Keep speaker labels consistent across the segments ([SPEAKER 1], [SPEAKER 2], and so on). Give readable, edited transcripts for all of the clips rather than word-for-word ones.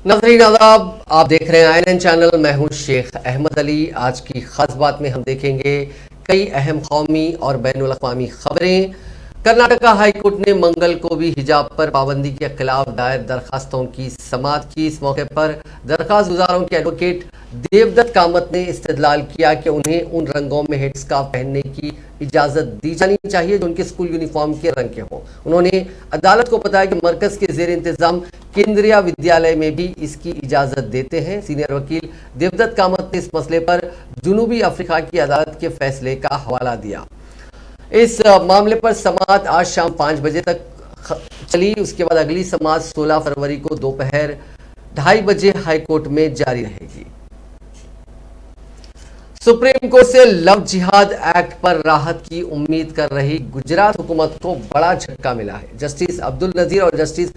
[SPEAKER 1] नाज़रीन आदाब, आप देख रहे हैं INN चैनल। मैं हूं शेख अहमद अली। आज की खास बात में हम देखेंगे कई अहम कौमी और बैनुल अक़वामी खबरें। कर्नाटका हाई कोर्ट ने मंगल को भी हिजाब पर पाबंदी के खिलाफ दायर दरखास्तों की समाअत की। इस मौके पर दरखास्त गुजारों के एडवोकेट देवदत्त कामत ने इस्तदलाल किया कि उन्हें उन रंगों में हेड स्कार्फ पहनने की इजाज़त दी जानी चाहिए जो उनके स्कूल यूनिफॉर्म के रंग के हों। उन्होंने अदालत को बताया कि मरकज़ के ज़ेर इंतज़ाम केंद्रीय विद्यालय में भी इसकी इजाज़त देते हैं। सीनियर वकील देवदत्त कामत ने इस मसले पर जनूबी अफ्रीका की अदालत के फैसले का हवाला दिया। इस मामले पर समाअत आज शाम 5 बजे तक चली। उसके बाद अगली समाअत 16 फरवरी को दोपहर 2:30 बजे हाईकोर्ट में जारी रहेगी। सुप्रीम कोर्ट से लव जिहाद एक्ट पर राहत की उम्मीद कर रही गुजरात हुकूमत को बड़ा झटका मिला है। जस्टिस अब्दुल नजीर और जस्टिस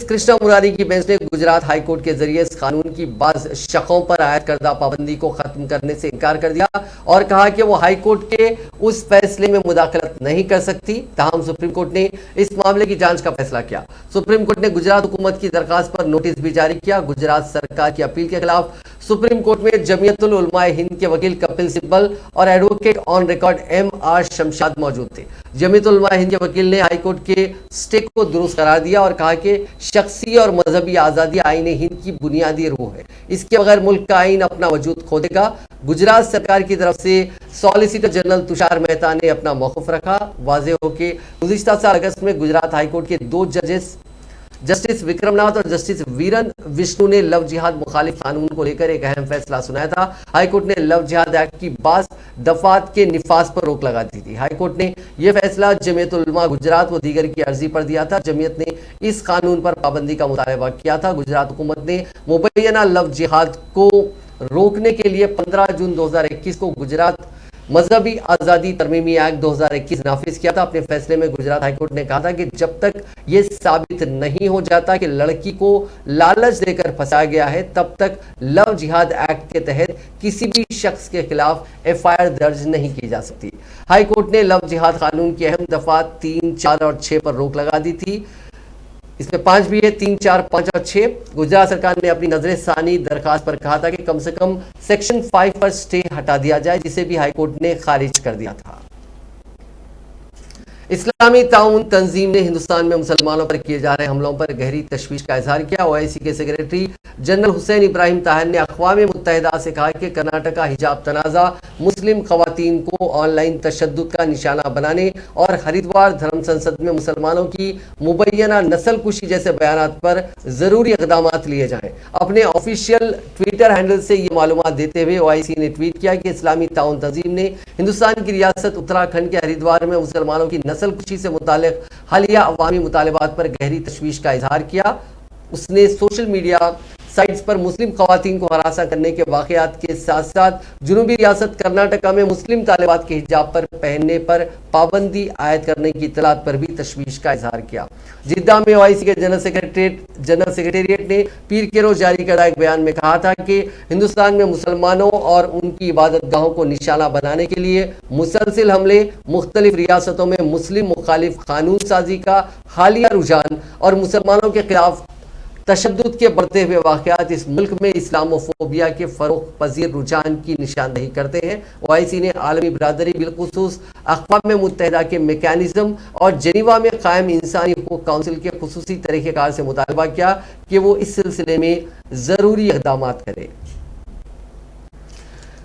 [SPEAKER 1] कृष्णा मुरारी की बेंच ने गुजरात हाई कोर्ट के जरिए इस कानून की बाज शकों पर आयद करदा पाबंदी को खत्म करने से इनकार कर दिया और कहा कि वो हाई कोर्ट के उस फैसले में मुदाखलत नहीं कर सकती। ताहम सुप्रीम कोर्ट ने इस मामले की जांच का फैसला किया। सुप्रीम कोर्ट ने गुजरात हुकूमत की दरखास्त पर नोटिस भी जारी किया। गुजरात सरकार की अपील के खिलाफ सुप्रीम कोर्ट में जमीयतुल उलमाए हिंद के वकील कपिल सिब्बल और advocate on record MR Shamshad मौजूद थे। जमीयतुल उलमाए हिंद के वकील ने हाईकोर्ट के स्टे को दुरुस्त करार दिया और कहा कि शख्सी और मजहबी आज़ादी आईन हिंद की बुनियादी रूह है। इसके बगैर मुल्क का आईन अपना वजूद खो देगा। गुजरात सरकार की तरफ से सॉलिसिटर जनरल तुषार मेहता ने अपना मौक़िफ़ रखा। वाज़ेह हो कि गुज़िश्ता साल अगस्त में गुजरात हाईकोर्ट के 2 जजेस जस्टिस विक्रमनाथ और जस्टिस वीरन विष्णु ने लव जिहाद मुखालिफ कानून को लेकर एक अहम फैसला सुनाया था। हाईकोर्ट ने लव जिहाद एक्ट की 22 दफात के निफाज पर रोक लगा दी थी। हाईकोर्ट ने यह फैसला जमीयत उलमा गुजरात व दीगर की अर्जी पर दिया था। जमीयत ने इस कानून पर पाबंदी का मुतालबा किया था। गुजरात हुकूमत ने मुबैना लव जिहाद को रोकने के लिए 15 जून 2021 को गुजरात मजहबी आज़ादी तरमीमी एक्ट 2021 नाफिज किया था। अपने फैसले में गुजरात हाईकोर्ट ने कहा था कि जब तक ये साबित नहीं हो जाता कि लड़की को लालच देकर फंसाया गया है, तब तक लव जिहाद एक्ट के तहत किसी भी शख्स के खिलाफ FIR दर्ज नहीं की जा सकती। हाईकोर्ट ने लव जिहाद कानून की अहम दफा 3, 4 और 6 पर रोक लगा दी थी। इसमें 5 भी है, 3, 4, 5 और 6। गुजरात सरकार ने अपनी नजर सानी दरखास्त पर कहा था कि कम से कम सेक्शन 5 पर स्टे हटा दिया जाए, जिसे भी हाईकोर्ट ने खारिज कर दिया था। इस्लामी ताउन तंजीम ने हिंदुस्तान में मुसलमानों पर किए जा रहे हमलों पर गहरी तशवीश का इजहार किया। OIC के सेक्रेटरी जनरल हुसैन इब्राहिम ताहिर ने अक़वाम मुत्तहिदा से कहा कि कर्नाटका हिजाब तनाज़ा मुस्लिम खवातीन को ऑनलाइन तशद्दुद का निशाना बनाने और हरिद्वार धर्म संसद में मुसलमानों की मुबैना नस्ल कुशी जैसे बयानात पर ज़रूरी इक़दाम लिए जाएं। अपने ऑफिशियल ट्विटर हैंडल से ये मालूमात देते हुए OIC ने ट्वीट किया कि इस्लामी ताउन तंजीम ने हिंदुस्तान की रियासत उत्तराखंड के हरिद्वार में मुसलमानों की नस्ल कुशी से मुताल्लिक़ हालिया अवामी मुतालबात पर गहरी तशवीश का इजहार किया। उसने सोशल मीडिया साइट्स पर मुस्लिम खवातीन को हरासा करने के वाक़यात के साथ साथ जुनूबी रियासत कर्नाटका में मुस्लिम तालिबात के हिजाब पर पहनने पर पाबंदी आयद करने की इत्तलात पर भी तशवीश का इजहार किया। जिद्दा में OIC के जनरल सेक्रेटेरिएट ने पीर के रोज जारी करदा एक बयान में कहा था कि हिंदुस्तान में मुसलमानों और उनकी इबादत गाहों को निशाना बनाने के लिए मुसलसिल हमले, मुख्तलिफ रियासतों में मुस्लिम मुखालिफ कानून साजी का हालिया रुझान और मुसलमानों के खिलाफ तशद्दुद के बढ़ते हुए वाक़यात इस मुल्क में इस्लामोफोबिया के फ़रोग़ पज़ीर रुझान की निशानदही करते हैं। OIC ने आलमी बरादरी बिलखुसूस अक़वाम मुत्तहिदा के मेकानिज़म और जेनीवा में कायम इंसानी हुकूक़ काउंसिल के खुसूसी तरीक़ेकार से मुतालबा किया कि वो इस सिलसिले में ज़रूरी इक़दाम करें।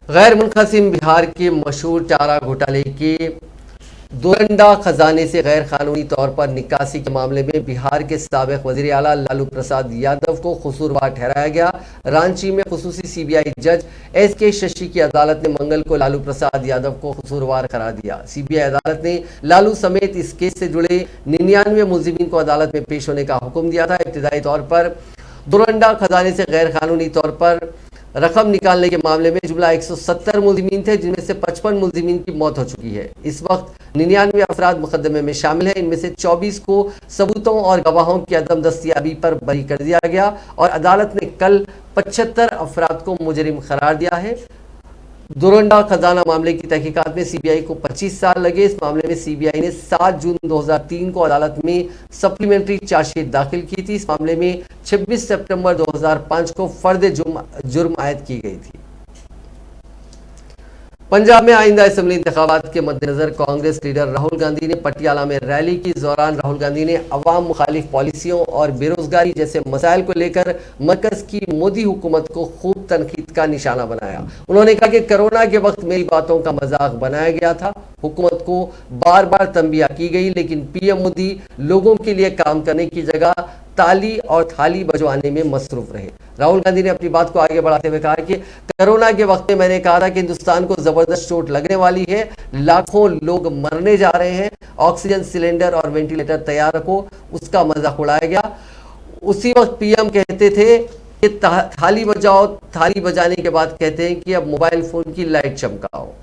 [SPEAKER 1] गैर मुनक़सिम बिहार के मशहूर चारा घोटाले के दोरंडा खजाने से गैर कानूनी तौर पर निकासी के मामले में बिहार के साबिक़ वज़ीर आला लालू प्रसाद यादव को कसूरवार ठहराया गया। रांची में खुसूसी CBI जज SK शशि की अदालत ने मंगल को लालू प्रसाद यादव को कसूरवार करार दिया। CBI अदालत ने लालू समेत इस केस से जुड़े 99 मुलजिमीन को अदालत में पेश होने का हुक्म दिया था। इब्तिदाई तौर पर दोरंडा खजाने से गैर कानूनी तौर पर रकम निकालने के मामले में जुमला 170 मुलजिमीन थे, जिनमें से 55 मुलजिमीन की मौत हो चुकी है। इस वक्त 99 अफराद मुकदमे में शामिल हैं। इनमें से 24 को सबूतों और गवाहों की अदम दस्तियाबी पर बरी कर दिया गया और अदालत ने कल 75 अफराद को मुजरिम करार दिया है। डोरंडा खजाना मामले की तहकीकात में सीबीआई को 25 साल लगे। इस मामले में सीबीआई ने 7 जून 2003 को अदालत में सप्लीमेंट्री चार्जशीट दाखिल की थी। इस मामले में 26 सितंबर 2005 को फर्द जुर्म आयद की गई थी। पंजाब में आइंदा असेंबली इंतखाबात के मद्देनजर कांग्रेस लीडर राहुल गांधी ने पटियाला में रैली की। इस दौरान राहुल गांधी ने अवाम मुखालिफ पॉलिसियों और बेरोजगारी जैसे मसाइल को लेकर मरकज की मोदी हुकूमत को खूब तनकीद का निशाना बनाया। उन्होंने कहा कि कोरोना के वक्त मेरी बातों का मजाक बनाया गया था, हुकूमत को बार बार तंबिया की गई, लेकिन पीएम मोदी लोगों के लिए काम करने की जगह ताली और थाली बजवाने में मसरूफ रहे। राहुल गांधी ने अपनी बात को आगे बढ़ाते हुए कहा कि कोरोना के वक्त में मैंने कहा था कि हिंदुस्तान को जबरदस्त चोट लगने वाली है, लाखों लोग मरने जा रहे हैं, ऑक्सीजन सिलेंडर और वेंटिलेटर तैयार रखो। उसका मजाक उड़ाया गया। उसी वक्त पीएम कहते थे कि थाली बजाओ, थाली बजाने के बाद कहते हैं कि अब मोबाइल फोन की लाइट चमकाओ।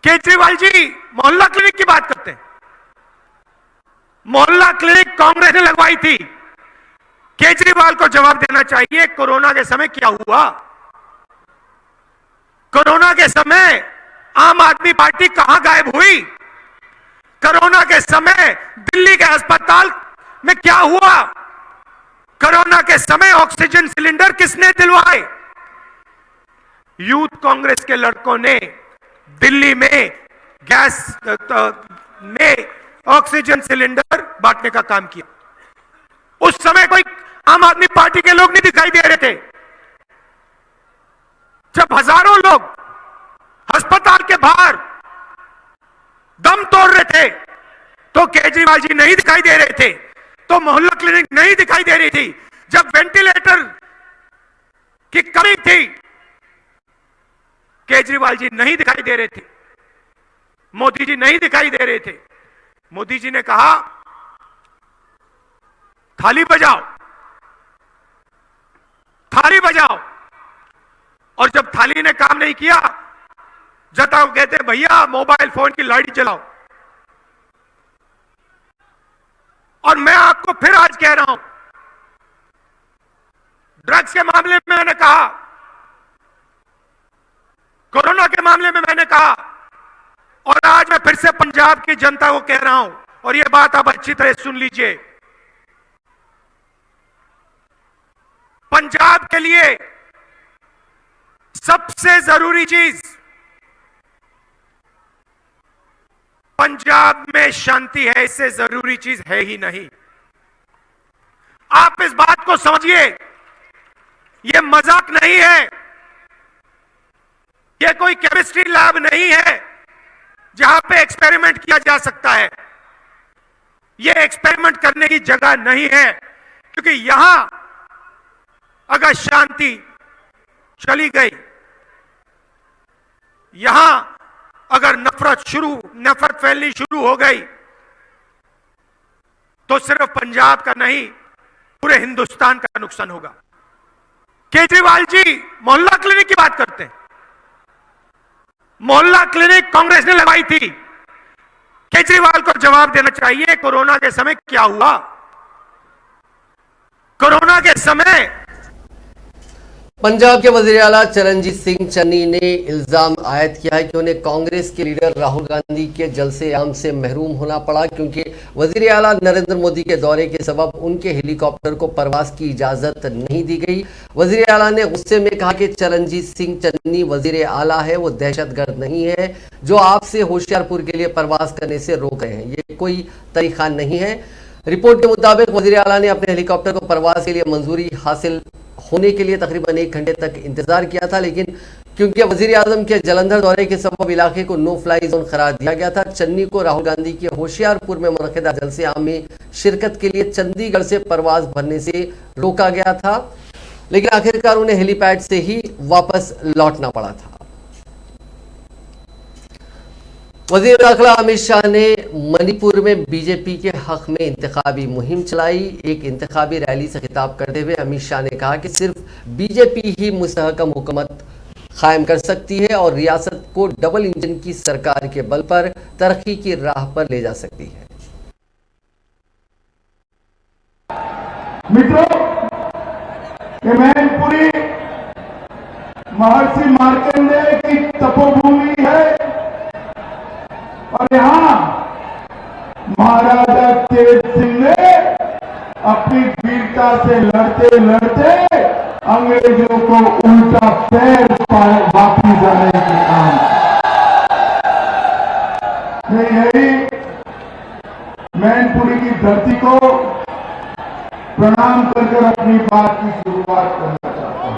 [SPEAKER 2] केजरीवाल जी मोहल्ला क्लिनिक की बात करते हैं। मोहल्ला क्लिनिक कांग्रेस ने लगवाई थी। केजरीवाल को जवाब देना चाहिए कोरोना के समय क्या हुआ। कोरोना के समय आम आदमी पार्टी कहां गायब हुई। कोरोना के समय दिल्ली के अस्पताल में क्या हुआ। कोरोना के समय ऑक्सीजन सिलेंडर किसने दिलवाए। यूथ कांग्रेस के लड़कों ने दिल्ली में गैस में ऑक्सीजन सिलेंडर बांटने का काम किया। उस समय कोई आम आदमी पार्टी के लोग नहीं दिखाई दे रहे थे। जब हजारों लोग अस्पताल के बाहर दम तोड़ रहे थे तो केजरीवाल जी नहीं दिखाई दे रहे थे, तो मोहल्ला क्लिनिक नहीं दिखाई दे रही थी। जब वेंटिलेटर की कमी थी केजरीवाल जी नहीं दिखाई दे रहे थे, मोदी जी नहीं दिखाई दे रहे थे। मोदी जी ने कहा थाली बजाओ, थाली बजाओ, और जब थाली ने काम नहीं किया जताओ कहते भैया मोबाइल फोन की लाइट जलाओ। और मैं आपको फिर आज कह रहा हूं, ड्रग्स के मामले में मैंने कहा, कोरोना के मामले में मैंने कहा, और आज मैं फिर से पंजाब की जनता को कह रहा हूं, और यह बात आप अच्छी तरह सुन लीजिए। पंजाब के लिए सबसे जरूरी चीज पंजाब में शांति है, इससे जरूरी चीज है ही नहीं। आप इस बात को समझिए, यह मजाक नहीं है, यह कोई केमिस्ट्री लैब नहीं है जहां पे एक्सपेरिमेंट किया जा सकता है। यह एक्सपेरिमेंट करने की जगह नहीं है, क्योंकि यहां अगर शांति चली गई, यहां अगर नफरत फैलनी शुरू हो गई, तो सिर्फ पंजाब का नहीं पूरे हिंदुस्तान का नुकसान होगा। केजरीवाल जी मोहल्ला क्लिनिक की बात करते हैं। मोहल्ला क्लिनिक कांग्रेस ने लगाई थी। केजरीवाल को जवाब देना चाहिए कोरोना के समय क्या हुआ। कोरोना के समय
[SPEAKER 1] पंजाब के वजीर आला चरणजीत सिंह चन्नी ने इल्जाम आयद किया है कि उन्हें कांग्रेस के लीडर राहुल गांधी के जलसे आम से महरूम होना पड़ा, क्योंकि वजीर आला नरेंद्र मोदी के दौरे के सबब उनके हेलीकॉप्टर को परवास की इजाजत नहीं दी गई। वजीर आला ने गुस्से में कहा कि चरणजीत सिंह चन्नी वजीर आला है, वो दहशतगर्द नहीं है जो आपसे होशियारपुर के लिए परवास करने से रोक रहे हैं। ये कोई तरीका नहीं है। रिपोर्ट के मुताबिक वजीर आला ने अपने हेलीकॉप्टर को परवास के लिए मंजूरी हासिल होने के लिए तकरीबन 1 घंटे तक इंतजार किया था, लेकिन क्योंकि वजीर आजम के जलंधर दौरे के सबब इलाके को नो फ्लाई जोन करार दिया गया था, चन्नी को राहुल गांधी के होशियारपुर में मुनक़िदा जलसे आम में शिरकत के लिए चंडीगढ़ से परवाज भरने से रोका गया था, लेकिन आखिरकार उन्हें हेलीपैड से ही वापस लौटना पड़ा था। वज़ीर दाखिला अमित शाह ने मणिपुर में बीजेपी के हक में इंतखाबी मुहिम चलाई। एक इंतखाबी रैली से खिताब करते हुए अमित शाह ने कहा कि सिर्फ बीजेपी ही मुस्तहकम हुकूमत कायम कर सकती है और रियासत को डबल इंजन की सरकार के बल पर तरक्की की राह पर ले जा सकती है।
[SPEAKER 3] मित्रों, ये मैनपुरी महर्षि मार्कंडेय की तपोभूमि है और यहां महाराजा तेज सिंह ने अपनी वीरता से लड़ते लड़ते अंग्रेजों को उल्टा पैर वापिस आने के काम। मैं यही मैनपुरी की धरती को प्रणाम कर अपनी बात की शुरुआत करना चाहता हूं।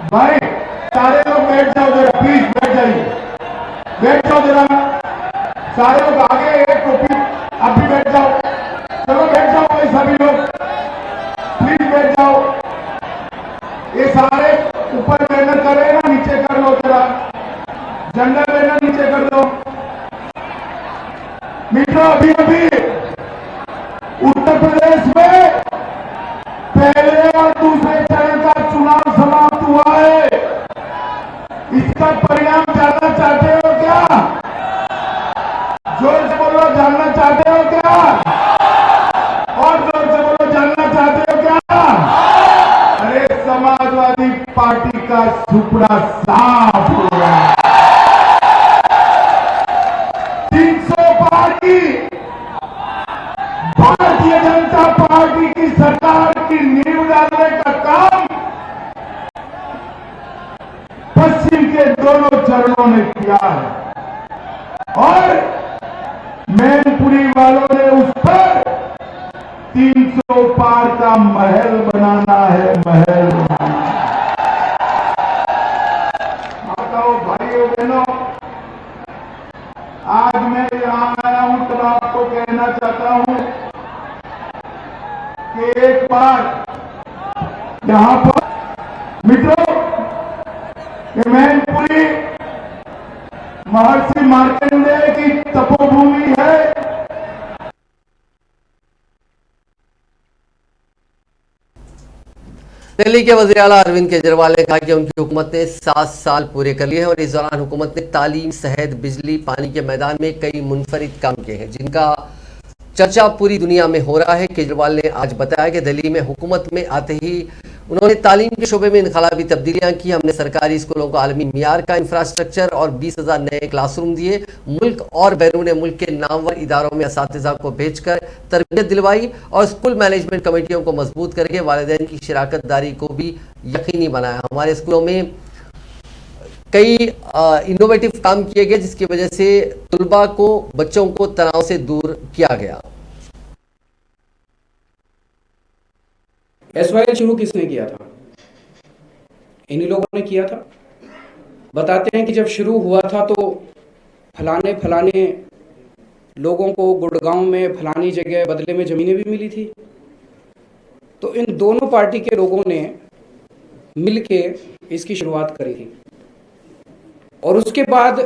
[SPEAKER 3] भाई सारे लोग बैठ जाओ जरा, प्लीज बैठ जाइए, बैठ जाओ जरा, सारे लोग आगे एक टोपी, आप भी बैठ जाओ, चलो बैठ जाओ भाई, सभी लोग प्लीज बैठ जाओ। ये सारे ऊपर बैनर कर रहे हैं ना, नीचे कर लो जरा, झंडा बैनर नीचे कर दो। मित्रों, अभी अभी उत्तर प्रदेश में पहले और दूसरे चरण का चुनाव समाप्त हुआ है। इसका परिणाम जानना चाहते हो क्या? जोर से बोलो, जानना चाहते हो क्या? और जोर से बोलो, जानना चाहते हो क्या? अरे समाजवादी पार्टी का सुपड़ा साफ हो गया। 300 पार की भारतीय जनता पार्टी की सरकार की नींव डालने का काम पश्चिम के दोनों चरणों ने किया है और मैनपुरी वालों ने उस पर 300 पार का महल बनाना है, महल बनाना है। माताओं, भाइयों, बहनों, आज मैं यहां आया हूं तो आपको कहना चाहता हूं कि एक बार यहां पर मित्रों, ये मैनपुरी महर्षि मार्कंडेय की तपोभूमि है।
[SPEAKER 1] दिल्ली के वज़ीर आला अरविंद केजरीवाल ने कहा कि उनकी हुकूमत ने 7 साल पूरे कर लिए हैं और इस दौरान हुकूमत ने तालीम, सेहत, बिजली, पानी के मैदान में कई मुनफरिद काम किए हैं जिनका चर्चा पूरी दुनिया में हो रहा है। केजरीवाल ने आज बताया कि दिल्ली में हुकूमत में आते ही उन्होंने तालीम के शोबे में इनकलाबी तब्दीलियां की। हमने सरकारी स्कूलों को आलमी मियार का इंफ्रास्ट्रक्चर और 20,000 नए क्लासरूम दिए। मुल्क और बैरून मुल्क के नामवर इदारों में असातिज़ा को भेजकर तरबियत दिलवाई और स्कूल मैनेजमेंट कमेटियों को मजबूत करके वालिदैन की शिराकत दारी को भी यकीनी बनाया। हमारे स्कूलों में कई इनोवेटिव काम किए गए जिसकी वजह से तुलबा को, बच्चों को तनाव से दूर किया गया।
[SPEAKER 4] SYL शुरू किसने किया था? इन्हीं लोगों ने किया था। बताते हैं कि जब शुरू हुआ था तो फलाने फलाने लोगों को गुड़गांव में फलानी जगह बदले में ज़मीनें भी मिली थी। तो इन दोनों पार्टी के लोगों ने मिलके इसकी शुरुआत करी थी और उसके बाद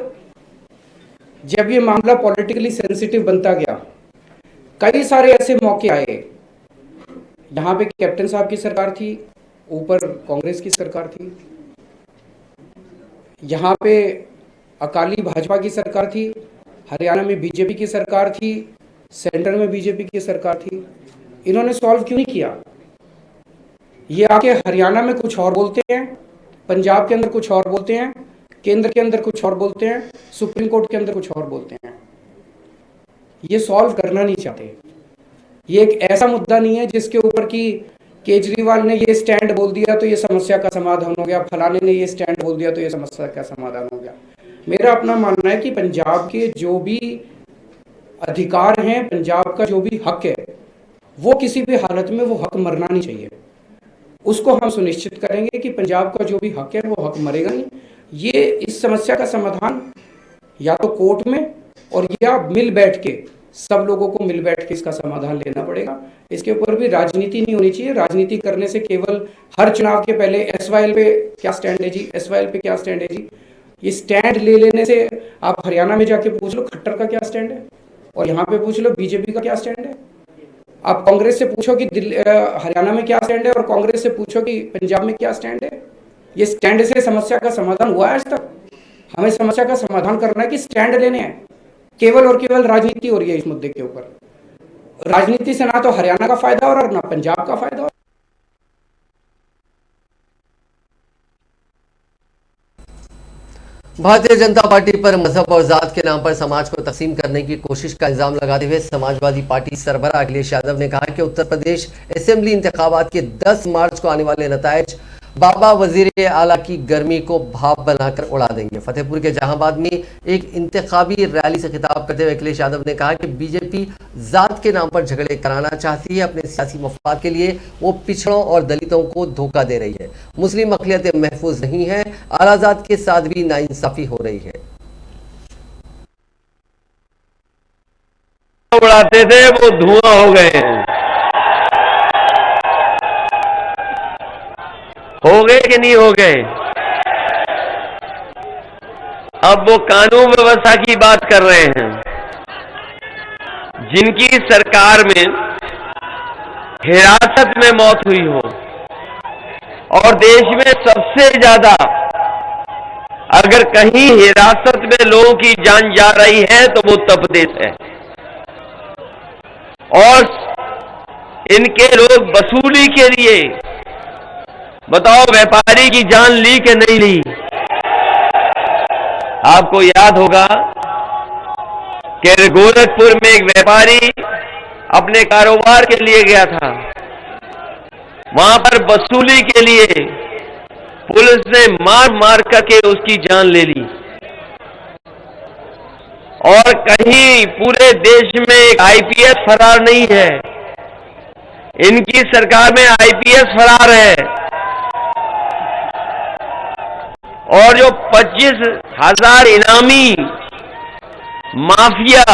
[SPEAKER 4] जब ये मामला पॉलिटिकली सेंसिटिव बनता गया, कई सारे ऐसे मौके आए जहां पे कैप्टन साहब की सरकार थी, ऊपर कांग्रेस की सरकार थी, यहाँ पे अकाली भाजपा की सरकार थी, हरियाणा में बीजेपी की सरकार थी, सेंटर में बीजेपी की सरकार थी। इन्होंने सॉल्व क्यों नहीं किया? ये आके हरियाणा में कुछ और बोलते हैं, पंजाब के अंदर कुछ और बोलते हैं, केंद्र के अंदर कुछ और बोलते हैं, सुप्रीम कोर्ट के अंदर कुछ और बोलते हैं। ये सॉल्व करना नहीं चाहते। ये एक ऐसा मुद्दा नहीं है जिसके ऊपर कि केजरीवाल ने ये स्टैंड बोल दिया तो ये समस्या का समाधान हो गया, फलाने ने ये स्टैंड बोल दिया तो ये समस्या का समाधान हो गया। मेरा अपना मानना है कि पंजाब के जो भी अधिकार हैं, पंजाब का जो भी हक है, वो किसी भी हालत में वो हक मरना नहीं चाहिए। उसको हम सुनिश्चित करेंगे कि पंजाब का जो भी हक है वो हक मरेगा नहीं। ये इस समस्या का समाधान या तो कोर्ट में और या मिल बैठ के, सब लोगों को मिल बैठ के इसका समाधान लेना पड़ेगा। इसके ऊपर भी राजनीति नहीं होनी चाहिए। राजनीति करने से केवल हर चुनाव के पहले SYL पे क्या स्टैंड है जी, SYL पे क्या स्टैंड है जी, ये स्टैंड ले लेने से आप हरियाणा में जाके पूछ लो खट्टर का क्या स्टैंड है और यहाँ पे पूछ लो बीजेपी का क्या स्टैंड है। आप कांग्रेस से पूछो कि हरियाणा में क्या स्टैंड है और कांग्रेस से पूछो कि पंजाब में क्या स्टैंड है। ये स्टैंड से समस्या का समाधान हुआ है आज तक? हमें समस्या का समाधान करना है कि स्टैंड लेने हैं। केवल और केवल राजनीति हो रही है इस मुद्दे के ऊपर। राजनीति से ना तो हरियाणा का फायदा हो रहा और ना पंजाब का फायदा हो।
[SPEAKER 1] भारतीय जनता पार्टी पर मजहब और जात के नाम पर समाज को तकसीम करने की कोशिश का इल्जाम लगाते हुए समाजवादी पार्टी सरबराह अखिलेश यादव ने कहा कि उत्तर प्रदेश असेंबली इंतखाबात के 10 मार्च को आने वाले नतायज बाबा वजीर आला की गर्मी को भाप बनाकर उड़ा देंगे। फतेहपुर के जहांबाद में एक इंतखाबी रैली से खिताब करते हुए अखिलेश यादव ने कहा कि बीजेपी जात के नाम पर झगड़े कराना चाहती है। अपने सियासी मफाद के लिए वो पिछड़ों और दलितों को धोखा दे रही है। मुस्लिम अक़लियतें महफूज नहीं है, आला जात के साथ भी नाइंसाफी हो रही है।
[SPEAKER 5] उड़ाते थे वो धुआं हो गए हैं, हो गए कि नहीं हो गए। अब वो कानून व्यवस्था की बात कर रहे हैं। जिनकी सरकार में हिरासत में मौत हुई हो और देश में सबसे ज्यादा अगर कहीं हिरासत में लोगों की जान जा रही है तो वो उत्तर प्रदेश है। और इनके लोग वसूली के लिए बताओ व्यापारी की जान ली कि नहीं ली। आपको याद होगा कि गोरखपुर में एक व्यापारी अपने कारोबार के लिए गया था, वहां पर वसूली के लिए पुलिस ने मार मार करके उसकी जान ले ली। और कहीं पूरे देश में एक आईपीएस फरार नहीं है, इनकी सरकार में आईपीएस फरार है। और जो 25,000 इनामी माफिया,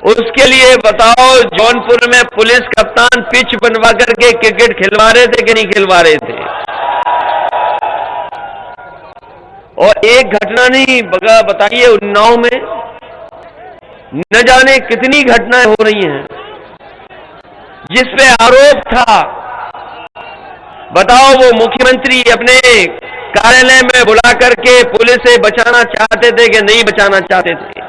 [SPEAKER 5] उसके लिए बताओ जौनपुर में पुलिस कप्तान पिच बनवा करके क्रिकेट खिलवा रहे थे कि नहीं खिलवा रहे थे। और एक घटना नहीं बताइए, उन्नाव में न जाने कितनी घटनाएं हो रही हैं जिसपे आरोप था। बताओ वो मुख्यमंत्री अपने कार्यालय में बुला करके पुलिस से बचाना चाहते थे कि नहीं बचाना चाहते थे।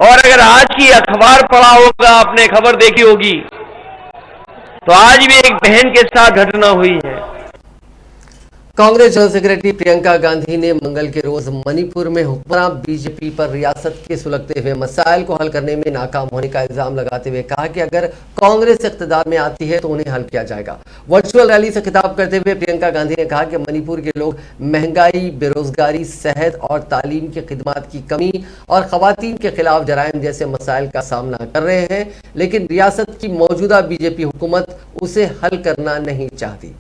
[SPEAKER 5] और अगर आज की अखबार पढ़ा होगा, आपने खबर देखी होगी, तो आज भी एक बहन के साथ घटना हुई है।
[SPEAKER 1] कांग्रेस जनरल सेक्रेटरी प्रियंका गांधी ने मंगल के रोज मणिपुर में हुक्मरान बीजेपी पर रियासत के सुलगते हुए मसाइल को हल करने में नाकाम होने का इल्जाम लगाते हुए कहा कि अगर कांग्रेस इख्तिदार में आती है तो उन्हें हल किया जाएगा। वर्चुअल रैली से खिताब करते हुए प्रियंका गांधी ने कहा कि मणिपुर के लोग महंगाई, बेरोजगारी, सेहत और तालीम की खिदमत की कमी और खवातीन के खिलाफ जराइम जैसे मसाइल का सामना कर रहे हैं, लेकिन रियासत की मौजूदा बीजेपी हुकूमत उसे हल करना नहीं चाहती।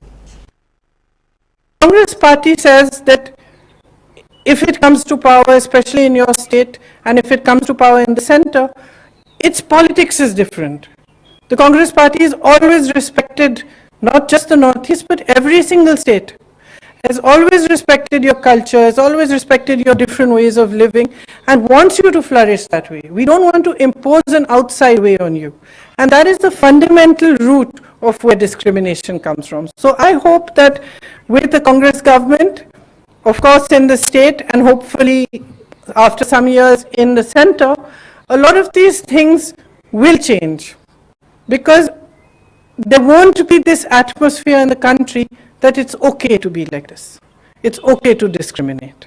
[SPEAKER 6] Congress party says that if it comes to power, especially in your state, and if it comes to power in the center, its politics is different. The Congress party has always respected not just the Northeast, but every single state. Has always respected your culture, has always respected your different ways of living, and wants you to flourish that way. We don't want to impose an outside way on you. And that is the fundamental root of where discrimination comes from. So I hope that with the Congress government, of course in the state, and hopefully after some years in the center, a lot of these things will change. Because there won't be this atmosphere in the country that it's okay to be like this. It's okay to discriminate.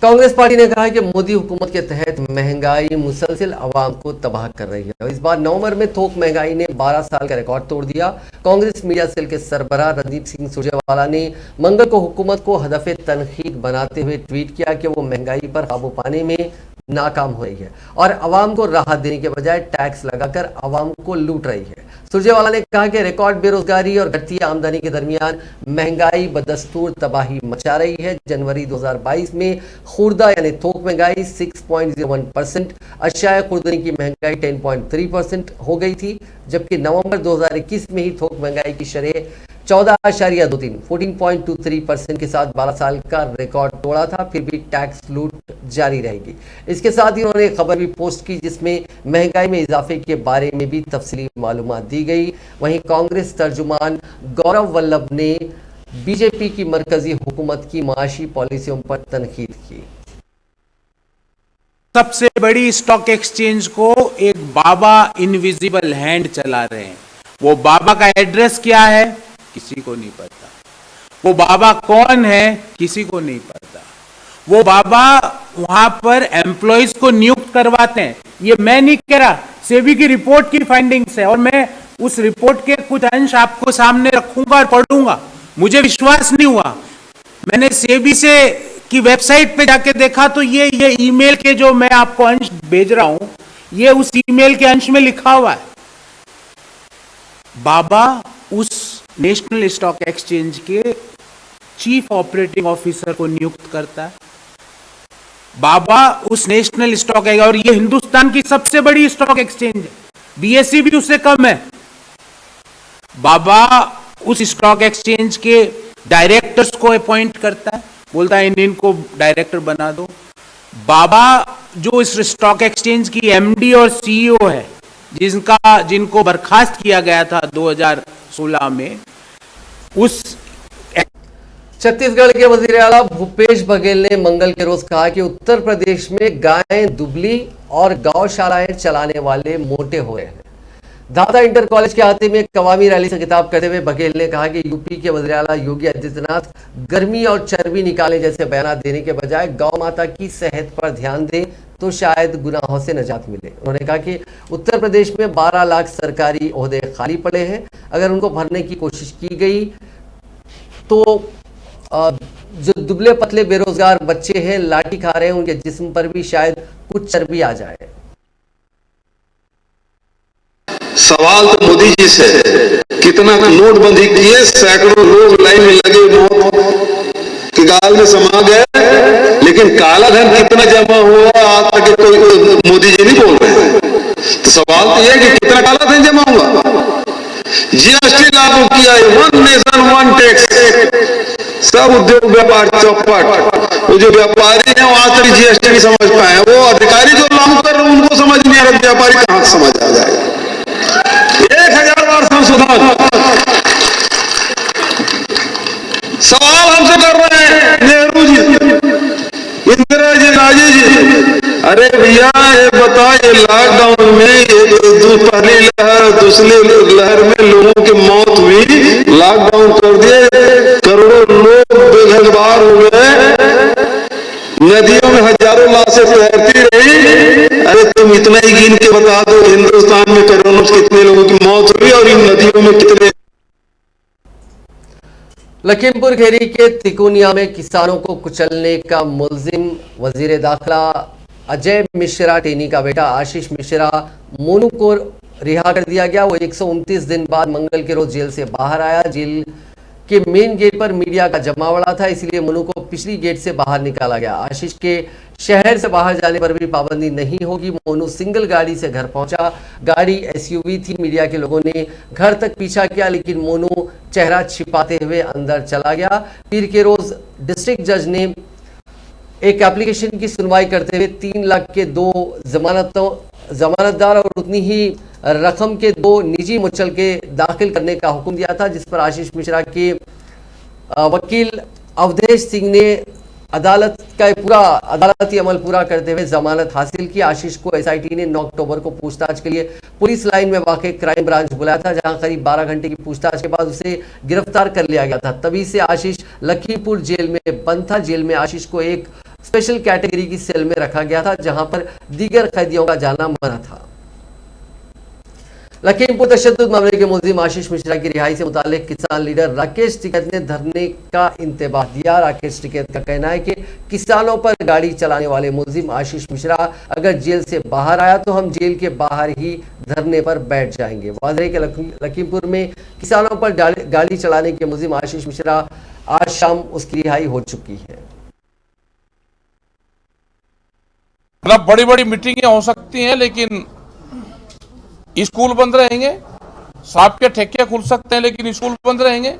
[SPEAKER 1] Congress party ने कहा कि मोदी हुकूमत के तहत महंगाई मुसलसल अवाम को तबाह कर रही है। इस बार नवंबर में थोक महंगाई ने 12 साल का रिकॉर्ड तोड़ दिया। कांग्रेस मीडिया सेल के सरबराह रणदीप सिंह सुरजेवाला ने मंगल को हुकूमत को हदफ तनकीद बनाते हुए ट्वीट किया कि वो महंगाई पर काबू पाने में नाकाम हो रही है और अवाम को राहत देने के बजाय टैक्स लगाकर अवाम को लूट रही है। सुरजेवाला ने कहा कि रिकॉर्ड बेरोजगारी और घटती आमदनी के दरमियान महंगाई बदस्तूर तबाही मचा रही है। जनवरी 2022 में खुर्दा यानी थोक महंगाई 6.01%, अशियाए खुर्दनी की महंगाई 10.3% हो गई थी, जबकि नवंबर 2021 में ही थोक महंगाई की शरह 14.23% के साथ 12 साल का रिकॉर्ड तोड़ा था। फिर भी टैक्स लूट जारी रहेगी। इसके साथ ही उन्होंने खबर भी पोस्ट की जिसमें महंगाई में इजाफे के बारे में भी तफसीली मालूमात दी गई। वहीं कांग्रेस तर्जुमान गौरव वल्लभ ने बीजेपी की मरकजी हुकूमत की माशी पॉलिसियों पर तनकीद की।
[SPEAKER 7] सबसे बड़ी स्टॉक एक्सचेंज को एक बाबा इनविजिबल हैंड चला रहे हैं। वो बाबा का एड्रेस क्या है किसी को नहीं पता, वो बाबा कौन है किसी को नहीं पता। वो बाबा वहां पर एम्प्लॉइज को नियुक्त करवाते हैं। ये मैं नहीं कह रहा, सेबी की रिपोर्ट की फाइंडिंग्स है और मैं उस रिपोर्ट के कुछ अंश आपको सामने रखूंगा और पढ़ूंगा। मुझे विश्वास नहीं हुआ, मैंने सेबी से की वेबसाइट पे जाके देखा तो ये ईमेल के जो मैं आपको अंश भेज रहा हूं, ये उस ईमेल के अंश में लिखा हुआ है। बाबा उस नेशनल स्टॉक एक्सचेंज के चीफ ऑपरेटिंग ऑफिसर को नियुक्त करता है। बाबा उस नेशनल स्टॉक है और ये हिंदुस्तान की सबसे बड़ी स्टॉक एक्सचेंज है, बीएसई भी उससे कम है। बाबा उस स्टॉक एक्सचेंज के डायरेक्टर्स को अपॉइंट करता है, बोलता है इनको डायरेक्टर बना दो। बाबा जो इस स्टॉक एक्सचेंज की एमडी और सीईओ है, जिनको बर्खास्त किया गया था 2016 में, उस
[SPEAKER 1] छत्तीसगढ़ के वजीर आला भूपेश बघेल ने मंगल के रोज कहा कि उत्तर प्रदेश में गायें दुबली और गौशालाएं चलाने वाले मोटे हो रहे हैं। दादा इंटर कॉलेज के अहाते में एक अवामी रैली से खिताब करते हुए बघेल ने कहा कि यूपी के वजीर आला योगी आदित्यनाथ गर्मी और चर्बी निकाले जैसे बयान देने के बजाय गौ माता की सेहत पर ध्यान दें तो शायद गुनाहों से निजात मिले। उन्होंने कहा कि उत्तर प्रदेश में 12 लाख सरकारी ओहदे खाली पड़े हैं, अगर उनको भरने की कोशिश की गई तो जो दुबले पतले बेरोजगार बच्चे हैं, लाठी खा रहे हैं, उनके जिस्म पर भी शायद कुछ चर्बी आ जाए।
[SPEAKER 8] सवाल तो मोदी जी से, कितना नोटबंदी किए, सैकड़ों लोग लाइन में लगे नोट के गाल में समा गए, लेकिन काला धन कितना जमा हुआ आज तक कोई मोदी जी नहीं बोल रहे हैं। तो सवाल तो यह कि कितना काला धन जमा हुआ। जीएसटी लागू किया है, 1 नेशन 1 टैक्स, सब उद्योग व्यापार चौपट। वो जो व्यापारी हैं वो आज तक जीएसटी नहीं समझ पाए, वो अधिकारी जो लागू कर रहे हैं उनको समझ नहीं आ रहा, व्यापारी कहां समझ आ जाएगा। 1000 बार संशोधन। सवाल हमसे कर रहे हैं नेहरू जी, इंदिरा जी, राजीव जी, अरे भैया ये बताइए लॉकडाउन में पहली लहर दूसरी लहर में लोगों की मौत हुई, लॉकडाउन कर दिए, करोड़ों लोग बेघर हो गए, नदियों में हजारों लाशें तैरती रही। अरे तुम इतना ही गिन के बता दो हिंदुस्तान में कोरोना से कितने लोगों की मौत हुई और इन नदियों में कितने।
[SPEAKER 1] लखीमपुर खीरी के तिकोनिया में किसानों को कुचलने का मुलजिम वजीर दाखिला अजय मिश्रा टेनी का बेटा आशीष मिश्रा मोनू को रिहा कर दिया गया। वो 129 दिन बाद मंगल के रोज जेल से बाहर आया। जेल के मेन गेट पर मीडिया का जमावड़ा था, इसलिए मोनू को पिछली गेट से बाहर निकाला गया। आशीष के शहर से बाहर जाने पर भी पाबंदी नहीं होगी। मोनू सिंगल गाड़ी से घर पहुंचा। गाड़ी एसयूवी थी। मीडिया के लोगों ने घर तक पीछा किया, लेकिन मोनू चेहरा छिपाते हुए अंदर चला गया। पीर के रोज डिस्ट्रिक्ट जज ने एक एप्लीकेशन की सुनवाई करते हुए 3 लाख के 2 जमानतदार और उतनी ही रकम के 2 निजी मुचलके दाखिल करने का हुक्म दिया था, जिस पर आशीष मिश्रा के वकील अवधेश सिंह ने अदालती अमल पूरा करते हुए जमानत हासिल की। आशीष को एसआईटी ने 9 अक्टूबर को पूछताछ के लिए पुलिस लाइन में वाक़ क्राइम ब्रांच बुलाया था, जहां करीब 12 घंटे की पूछताछ के बाद उसे गिरफ्तार कर लिया गया था। तभी से आशीष लखीमपुर जेल में बंद था। जेल में आशीष को एक स्पेशल कैटेगरी की सेल में रखा गया था, जहां पर दीगर कैदियों का जाना मना था। लखीमपुर तशद्दुद मामले के मुलजिम आशीष मिश्रा की रिहाई से मुताल्लिक किसान लीडर राकेश टिकैत ने धरने का इंतबाह दिया। राकेश टिकैत का कहना है कि किसानों पर गाड़ी चलाने वाले मुलजिम आशीष मिश्रा अगर जेल से बाहर आया तो हम जेल के बाहर ही धरने पर बैठ जाएंगे। वाज़ेह के लखीमपुर में किसानों पर गाड़ी चलाने के मुलजिम आशीष मिश्रा आज शाम उसकी रिहाई हो चुकी है।
[SPEAKER 9] मतलब बड़ी बड़ी मीटिंगें हो सकती हैं, लेकिन स्कूल बंद रहेंगे। सांप के ठेके खुल सकते हैं, लेकिन स्कूल बंद रहेंगे।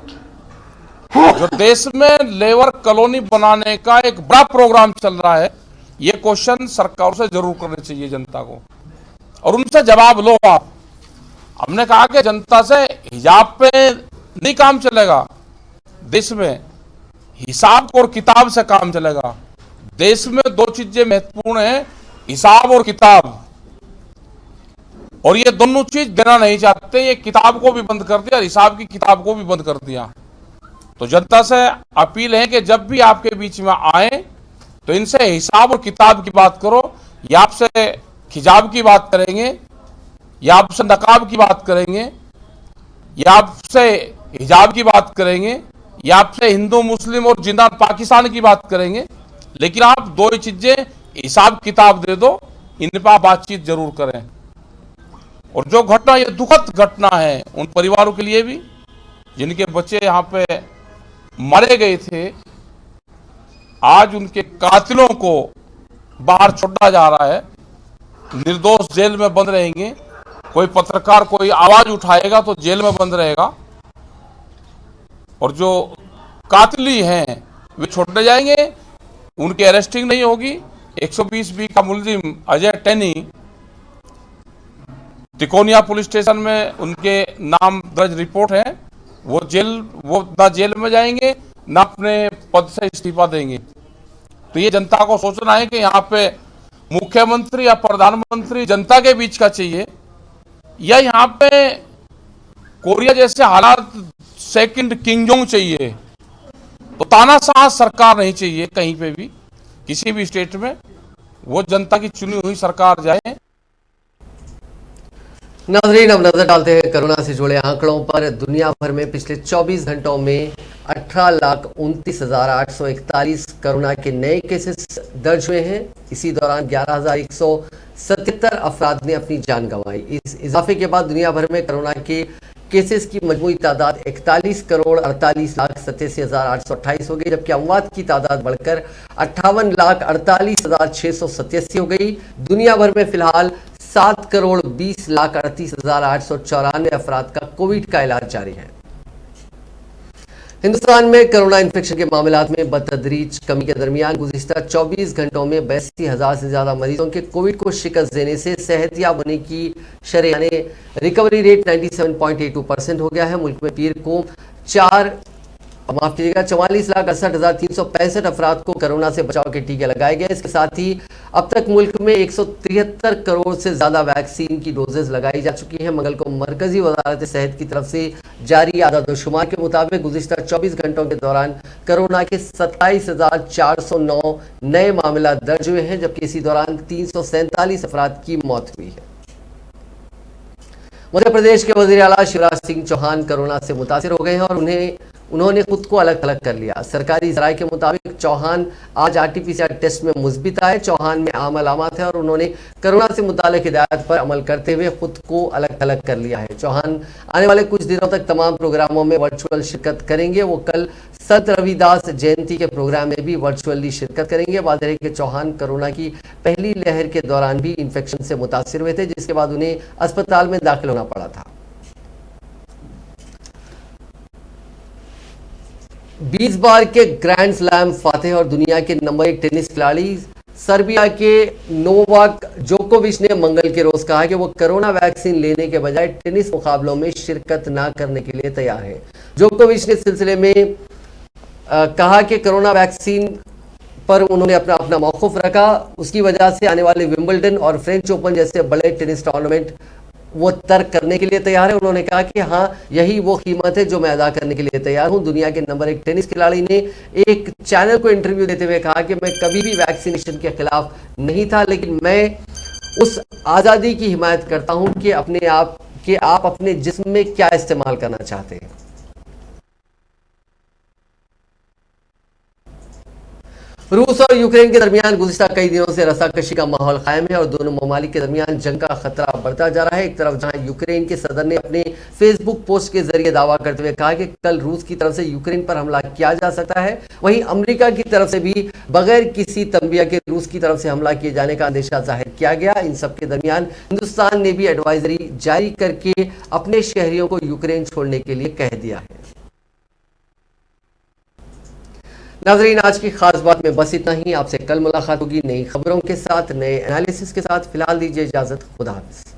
[SPEAKER 9] जो देश में लेबर कॉलोनी बनाने का एक बड़ा प्रोग्राम चल रहा है, ये क्वेश्चन सरकार से जरूर करने चाहिए जनता को, और उनसे जवाब लो आप। हमने कहा कि जनता से हिजाब पे नहीं काम चलेगा, देश में हिसाब और किताब से काम चलेगा। देश में 2 चीजें महत्वपूर्ण हैं, हिसाब और किताब, और ये दोनों चीज देना नहीं चाहते। ये किताब को भी बंद कर दिया और हिसाब की किताब को भी बंद कर दिया। तो जनता से अपील है कि जब भी आपके बीच में आए तो इनसे हिसाब और किताब की बात करो। या आपसे खिजाब की बात करेंगे, या आपसे नकाब की बात करेंगे, या आपसे हिजाब की बात करेंगे, या आपसे हिंदू मुस्लिम और जिंदा पाकिस्तान की बात करेंगे, लेकिन आप दो ही चीजें हिसाब किताब दे दो, इन पर आप बातचीत जरूर करें। और जो घटना, ये दुखद घटना है उन परिवारों के लिए भी जिनके बच्चे यहाँ पे मारे गए थे। आज उनके कातिलों को बाहर छोड़ा जा रहा है, निर्दोष जेल में बंद रहेंगे। कोई पत्रकार कोई आवाज उठाएगा तो जेल में बंद रहेगा, और जो कातिली हैं वे छोड़े जाएंगे, उनकी अरेस्टिंग नहीं होगी। 120B का मुलजिम अजय टेनी तिकोनिया पुलिस स्टेशन में उनके नाम दर्ज रिपोर्ट है, वो ना जेल में जाएंगे ना अपने पद से इस्तीफा देंगे। तो ये जनता को सोचना है कि यहाँ पे मुख्यमंत्री या प्रधानमंत्री जनता के बीच का चाहिए, या यहाँ पे कोरिया जैसे हालात सेकंड किंगजोंग चाहिए। तो तानाशाह सरकार नहीं चाहिए कहीं पे भी, किसी भी स्टेट में। वो जनता की चुनी हुई सरकार जाए।
[SPEAKER 1] नाजरीन, अब नजर डालते हैं कोरोना से जुड़े आंकड़ों पर। दुनिया भर में पिछले 24 घंटों में 18,29,841 कोरोना के नए केसेस दर्ज हुए हैं। इसी दौरान 11,177 अफराद ने अपनी जान गंवाई। इस इजाफे के बाद दुनिया भर में कोरोना के केसेस की मजमूई तादाद 41,48,87,828 हो गई, जबकि अमवात की तादाद बढ़कर 58,48,687 हो गई। दुनिया भर में फिलहाल 7,20,38,894 अफराद का कोविड का इलाज जारी है। हिंदुस्तान में कोरोना इन्फेक्शन के मामलात में बतदरीज कमी के दरमियान गुज़िश्ता 24 घंटों में 82,000 से ज्यादा मरीजों के कोविड को शिकस्त देने से सेहतियाब होने की शरह यानी रिकवरी रेट 97.82% हो गया है। मुल्क में पीर को 44,68,365 अफराद को कोरोना से बचाव के टीके लगाए गए। इसके साथ ही अब तक मुल्क में 173 करोड़ से ज्यादा वैक्सीन की डोजेज लगाई जा चुकी है। मंगल को मरकजी वजारत सेहत की तरफ से जारी आदादोशुमार के मुताबिक गुज़िश्ता 24 घंटों के दौरान कोरोना के 27,409 नए मामला दर्ज हुए हैं, जबकि इसी दौरान 347 अफराद की मौत हुई है। मध्य प्रदेश के वजीर आला शिवराज सिंह चौहान कोरोना से मुतासिर हो गए हैं और उन्होंने खुद को अलग थलग कर लिया। सरकारी जराये के मुताबिक चौहान आज RT-PCR टेस्ट में मुस्बित आए। चौहान में आम अलामत है और उन्होंने कोरोना से मुतालिक हिदायत पर अमल करते हुए खुद को अलग थलग कर लिया है। चौहान आने वाले कुछ दिनों तक तमाम प्रोग्रामों में वर्चुअल शिरकत करेंगे। वो कल संत रविदास जयंती के प्रोग्राम में भी वर्चुअली शिरकत करेंगे। वाज़ेह है कि चौहान कोरोना की पहली लहर के दौरान भी इन्फेक्शन से मुतासिर हुए थे, जिसके बाद उन्हें अस्पताल में दाखिल होना पड़ा था। 20 बार के ग्रैंड स्लैम फातेह और दुनिया के नंबर 1 टेनिस खिलाड़ी सर्बिया के नोवाक जोकोविच ने मंगल के रोज कहा कि वो कोरोना वैक्सीन लेने के बजाय टेनिस मुकाबलों में शिरकत न करने के लिए तैयार है। जोकोविच ने सिलसिले में कहा कि कोरोना वैक्सीन पर उन्होंने अपना मौक़िफ़ रखा। उसकी वजह से आने वाले विंबलडन और फ्रेंच ओपन जैसे बड़े टेनिस टूर्नामेंट वो तर्क करने के लिए तैयार है। उन्होंने कहा कि हाँ, यही वो कीमत है जो मैं अदा करने के लिए तैयार हूं। दुनिया के नंबर 1 टेनिस खिलाड़ी ने एक चैनल को इंटरव्यू देते हुए कहा कि मैं कभी भी वैक्सीनेशन के खिलाफ नहीं था, लेकिन मैं उस आज़ादी की हिमायत करता हूं कि आप अपने जिस्म में क्या इस्तेमाल करना चाहते हैं। रूस और यूक्रेन के दरमियान गुज़िश्ता कई दिनों से रस्साकशी का माहौल कायम है और दोनों ममालिक के दरमियान जंग का खतरा बढ़ता जा रहा है। एक तरफ जहां यूक्रेन के सदर ने अपने फेसबुक पोस्ट के जरिए दावा करते हुए कहा कि कल रूस की तरफ से यूक्रेन पर हमला किया जा सकता है, वहीं अमेरिका की तरफ से भी बगैर किसी तंबिया के रूस की तरफ से हमला किए जाने का अंदेशा जाहिर किया गया। इन सब के दरमियान हिंदुस्तान ने भी एडवाइजरी जारी करके अपने शहरियों को यूक्रेन छोड़ने के लिए कह दिया है। नाजरीन, आज की खास बात में बस इतना ही। आपसे कल मुलाकात होगी नई खबरों के साथ, नए एनालिसिस के साथ। फिलहाल दीजिए इजाजत। खुदा हाफिज़।